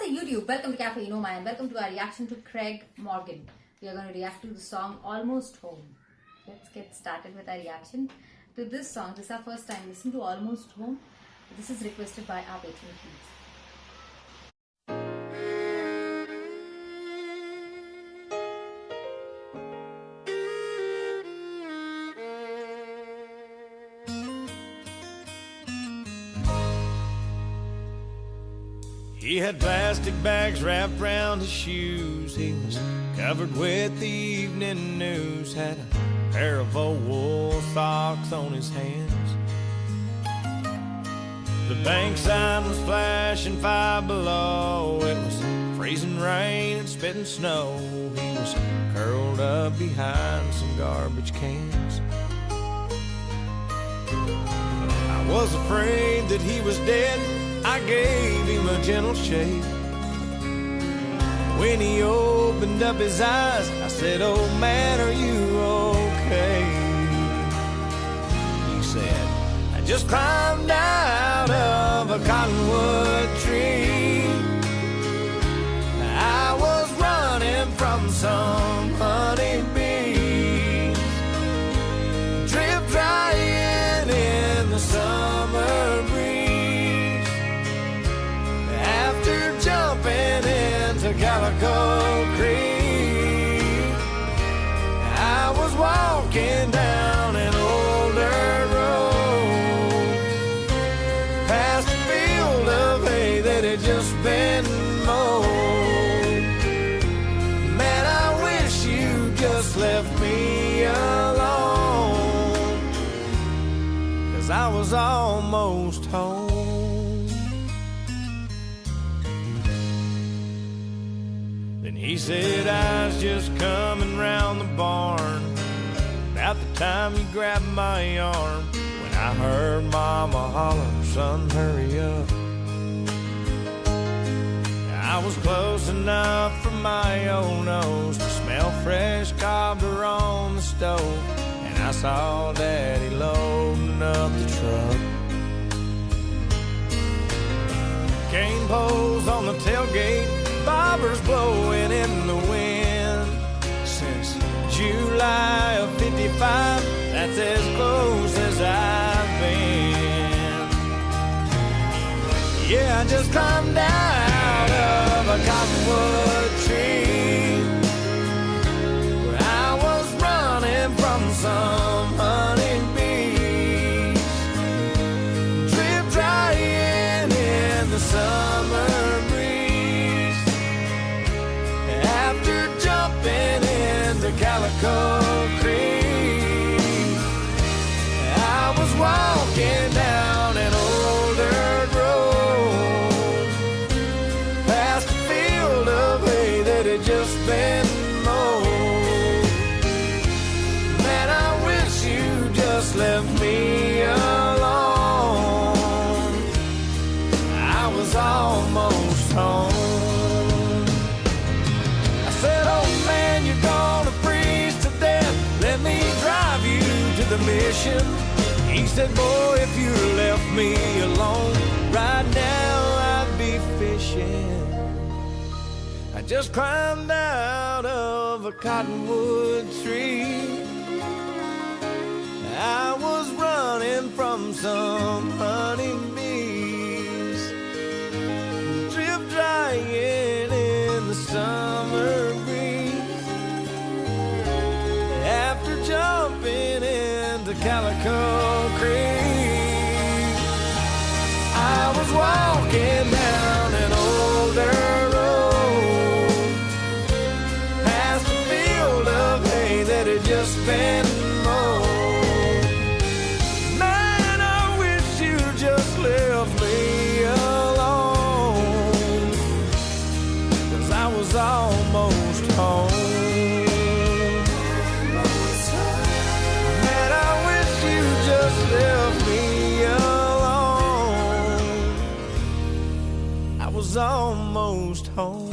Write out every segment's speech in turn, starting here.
YouTube, welcome to Cafe Inoma and welcome to our reaction to Craig Morgan. We are going to react to the song Almost Home. Let's get started with our reaction to this song. This is our first time listening to Almost Home. This is requested by our patron please. He had plastic bags wrapped around his shoes. He was covered with the evening news. Had a pair of old wool socks on his hands. The bank sign was flashing 5 below. It was freezing rain and spitting snow. He was curled up behind some garbage cans. I was afraid that he was dead. I gave him a gentle shake. When he opened up his eyes, I said, "Oh man, are you okay?" He said, "I just climbed out of a cottonwood tree. I was running from some honeybees, drip drying in the summer breeze. Jumping into Calico Creek, I was walking down an old dirt road, past a field of hay that had just been mowed. Man, I wish you just left me alone, 'cause I was almost home." He said, "I was just coming round the barn about the time you grabbed my arm, when I heard Mama holler, 'Son, hurry up.' I was close enough for my old nose to smell fresh cobbler on the stove, and I saw Daddy loading up the truck. Cane poles on the tailgate, bobbers blowing in the wind. Since July of '55, that's as close as I've been. Yeah, I just climbed out of a cottonwood tree, where I was running from some honeybees, drip drying in the summer breeze. After jumping into Calico Creek, I was walking down an old dirt road, past a field of hay that had just been mowed. Man, I wish you just left me alone. I was almost home. The mission. He said, "Boy, if you left me alone, right now I'd be fishing." I just climbed out of a cottonwood tree. I was running from some honeybees, drip drying in the summer breeze. After jumping into Calico Creek, I was walking down an old dirt road, past a field of hay that had just been mowed. Man, I wish you just left me alone, 'cause I was almost home. Left me alone. I was almost home.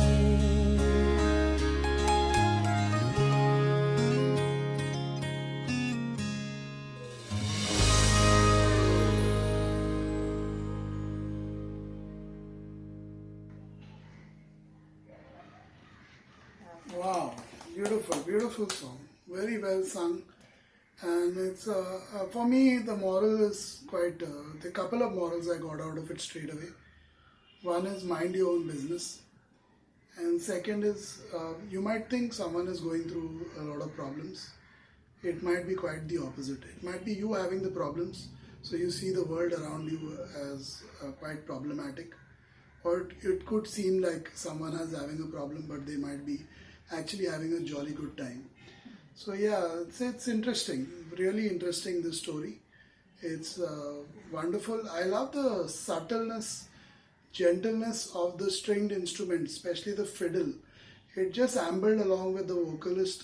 Wow, beautiful, beautiful song. Very well sung. And it's for me, the moral is quite. The couple of morals I got out of it straight away. One is mind your own business, and second is you might think someone is going through a lot of problems. It might be quite the opposite. It might be you having the problems, so you see the world around you as quite problematic, or it could seem like someone is having a problem, but they might be actually having a jolly good time. So yeah, it's interesting, really interesting, this story. It's wonderful. I love the subtleness, gentleness of the stringed instrument, especially the fiddle. It just ambled along with the vocalist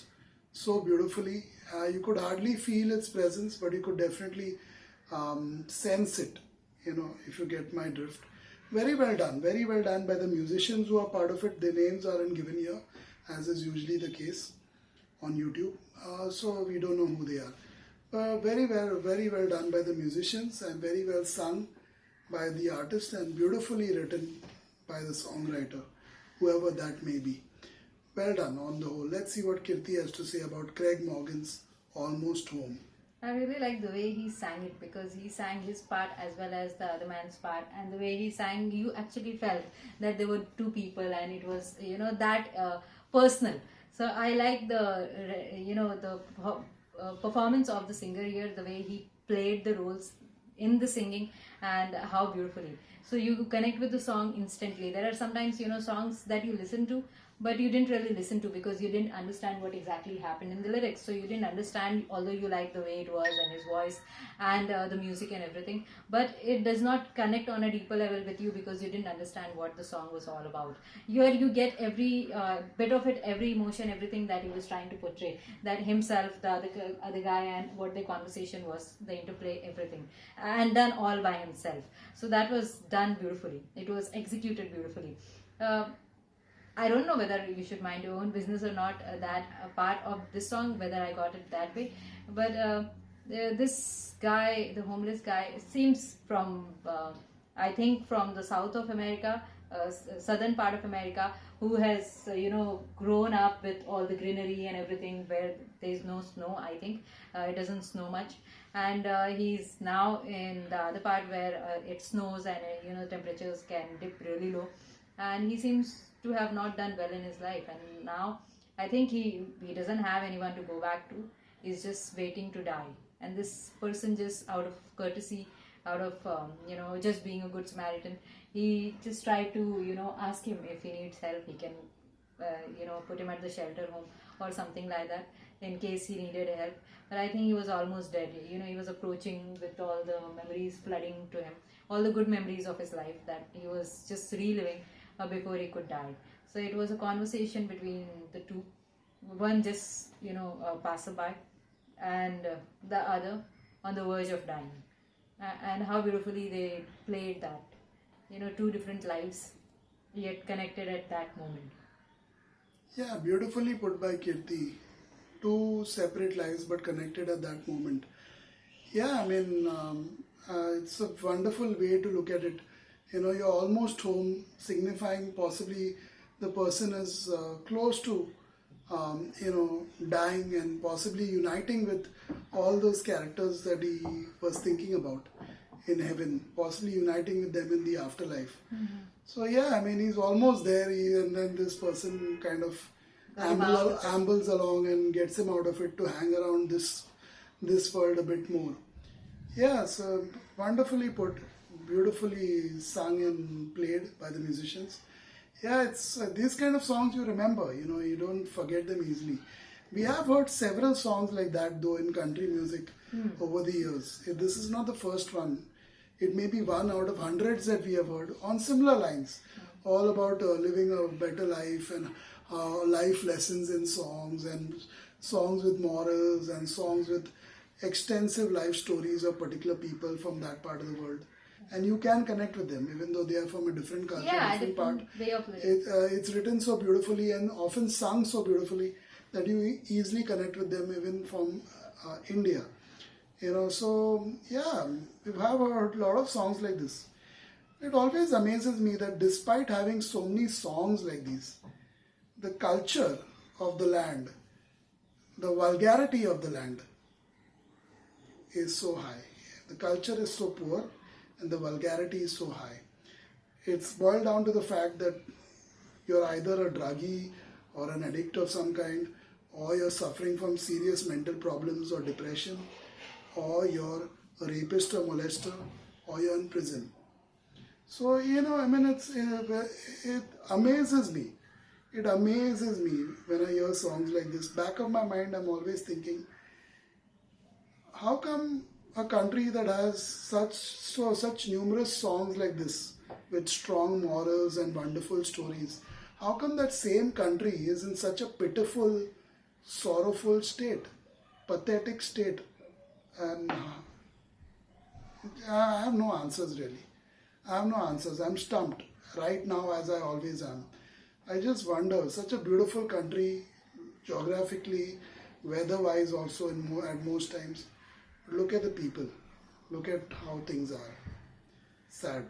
so beautifully. You could hardly feel its presence, but you could definitely sense it, if you get my drift. Very well done by the musicians who are part of it. Their names aren't given here, as is usually the case on YouTube, so we don't know who they are. Very well done by the musicians, and very well sung by the artist, and beautifully written by the songwriter, whoever that may be. Well done on the whole. Let's see what Kirti has to say about Craig Morgan's Almost Home. I really like the way he sang it, because he sang his part as well as the other man's part, and the way he sang, you actually felt that there were two people, and it was that personal. So I like the performance of the singer here, the way he played the roles in the singing, and how beautifully. So you connect with the song instantly. There are sometimes songs that you listen to, but you didn't really listen to because you didn't understand what exactly happened in the lyrics. So you didn't understand, although you liked the way it was and his voice and the music and everything, but it does not connect on a deeper level with you because you didn't understand what the song was all about. Here you get every bit of it, every emotion, everything that he was trying to portray, that himself, the other guy, and what the conversation was, the interplay, everything, and done all by himself. So that was done beautifully. It was executed beautifully. I don't know whether you should mind your own business or not, that part of this song, whether I got it that way. But this guy, the homeless guy, seems from, I think, from the south of America, southern part of America, who has, grown up with all the greenery and everything, where there is no snow, I think. It doesn't snow much. And he's now in the other part where it snows and, temperatures can dip really low. And he seems to have not done well in his life, and now I think he doesn't have anyone to go back to. He's just waiting to die, and this person, just out of courtesy, out of just being a good Samaritan, he just tried to ask him if he needs help. He can put him at the shelter home or something like that in case he needed help. But I think he was almost dead. He was approaching with all the memories flooding to him, all the good memories of his life that he was just reliving before he could die. So it was a conversation between the two, one just passerby, and the other on the verge of dying. And how beautifully they played that, two different lives yet connected at that moment. Yeah, beautifully put by Kirti. Two separate lives but connected at that moment. Yeah, I mean, it's a wonderful way to look at it. You're almost home, signifying possibly the person is close to, dying, and possibly uniting with all those characters that he was thinking about in heaven, possibly uniting with them in the afterlife. Mm-hmm. So yeah, I mean, he's almost there, and then this person kind of ambles along and gets him out of it to hang around this world a bit more. Yeah, so wonderfully put, beautifully sung and played by the musicians. Yeah, it's these kind of songs you remember, you don't forget them easily. We have heard several songs like that though in country music over the years. This is not the first one. It may be one out of hundreds that we have heard on similar lines, all about living a better life and life lessons in songs, and songs with morals, and songs with extensive life stories of particular people from that part of the world. And you can connect with them even though they are from a different culture, different part. Way of living. It's written so beautifully and often sung so beautifully that you easily connect with them even from India. So yeah, we have heard a lot of songs like this. It always amazes me that despite having so many songs like these, the culture of the land, the vulgarity of the land is so high. The culture is so poor and the vulgarity is so high. It's boiled down to the fact that you're either a druggie or an addict of some kind, or you're suffering from serious mental problems or depression, or you're a rapist or molester, or you're in prison. So, it amazes me. It amazes me when I hear songs like this. Back of my mind, I'm always thinking, how come a country that has such numerous songs like this, with strong morals and wonderful stories, how come that same country is in such a pitiful, sorrowful state, pathetic state? And I have no answers really. I have no answers. I'm stumped right now, as I always am. I just wonder, such a beautiful country, geographically, weather-wise also at most times. Look at the people. Look at how things are. Sad.